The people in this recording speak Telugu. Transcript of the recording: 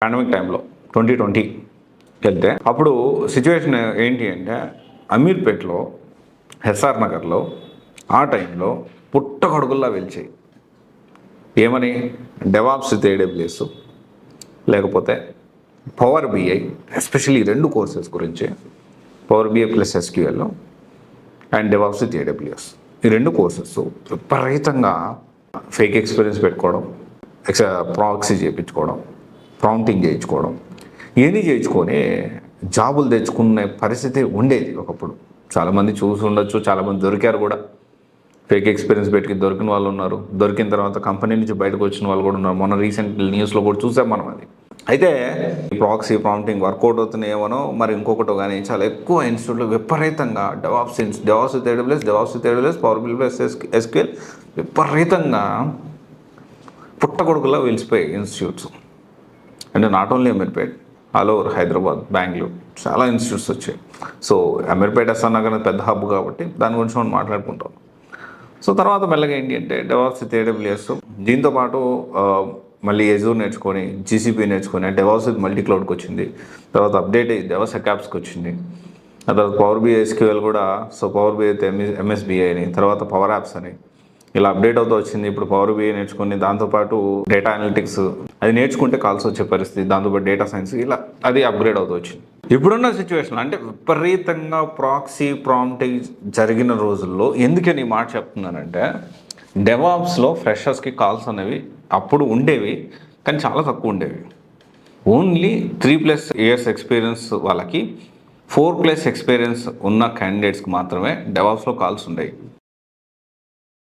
పాండమిక్ టైంలో 2020 వెళ్తే అప్పుడు సిచ్యువేషన్ ఏంటి అంటే అమీర్పేట్లో ఎస్ఆర్ నగర్లో ఆ టైంలో పుట్టగొడుగుల్లా వెలిచాయి. ఏమని? డెవాప్స్ విత్ ఏడబ్ల్యూఎస్, లేకపోతే పవర్ బిఐ, ఎస్పెషల్లీ 2 కోర్సెస్ గురించి, Power BI plus SQL and DevOps with AWS. ఈ 2 కోర్సెస్ విపరీతంగా ఫేక్ ఎక్స్పీరియన్స్ పెట్టుకోవడం, ప్రాక్సీ చేయించుకోవడం, ప్రాంప్టింగ్ చేయించుకోవడం, ఇవన్నీ చేయించుకొని జాబులు తెచ్చుకునే పరిస్థితి ఉండేది ఒకప్పుడు. చాలామంది చూసి ఉండొచ్చు, చాలామంది దొరికారు కూడా. ఫేక్ ఎక్స్పీరియన్స్ పెట్టి దొరికిన వాళ్ళు ఉన్నారు, దొరికిన తర్వాత కంపెనీ నుంచి బయటకు వచ్చిన వాళ్ళు కూడా ఉన్నారు. మొన్న రీసెంట్ న్యూస్లో కూడా చూసాం మనం అది. అయితే ప్రాక్సీ ప్రాంప్టింగ్ వర్కౌట్ అవుతున్నాయేమో మరి ఇంకొకటి కానీ చాలా ఎక్కువ ఇన్స్టిట్యూట్లో విపరీతంగా DevOps with AWS, Power BI plus SQL విపరీతంగా పుట్టగొడుగులా వెలిసిపోయాయి ఇన్స్టిట్యూట్స్. అంటే not only Ameerpet, all over Hyderabad, Bengaluru చాలా ఇన్స్టిట్యూట్స్ వచ్చాయి. సో అమీర్పేట్ ఎస్ఆర్ నగర్ పెద్ద హబ్ కాబట్టి దాని గురించి మనం మాట్లాడుకుంటాం. సో తర్వాత మెల్లగా ఏంటి అంటే డెవాప్స్ విత్ ఏడబ్ల్యూఎస్, దీంతోపాటు మళ్ళీ ఎజూర్ నేర్చుకొని, జీసీపీ నేర్చుకొని, డెవాప్స్ విత్ మల్టీ క్లౌడ్కి వచ్చింది. తర్వాత అప్డేట్ అయ్యి డెవాప్స్ ఎకాప్స్కి వచ్చింది. ఆ తర్వాత పవర్ బిఐ ఎస్క్యూఎల్ కూడా, సో పవర్ బిఐ ఎంఎస్బిఐ అని, తర్వాత పవర్ యాప్స్ అని ఇలా అప్డేట్ అవుతూ వచ్చింది. ఇప్పుడు పవర్ బిఐ నేర్చుకుని దాంతోపాటు డేటా అనలిటిక్స్ అది నేర్చుకుంటే కాల్స్ వచ్చే పరిస్థితి, దాంతోపాటు డేటా సైన్స్, ఇలా అది అప్గ్రేడ్ అవుతూ వచ్చింది. ఇప్పుడున్న సిచ్యువేషన్ అంటే విపరీతంగా ప్రాక్సీ ప్రాంప్టింగ్ జరిగిన రోజుల్లో ఎందుకని ఈ మాట చెప్తున్నానంటే, డెవాప్స్లో ఫ్రెషర్స్కి కాల్స్ అనేవి అప్పుడు ఉండేవి, కానీ చాలా తక్కువ ఉండేవి. ఓన్లీ 3+ years ఎక్స్పీరియన్స్ వాళ్ళకి, 4+ ఎక్స్పీరియన్స్ ఉన్న క్యాండిడేట్స్కి మాత్రమే డెవాప్స్లో కాల్స్ ఉండేవి.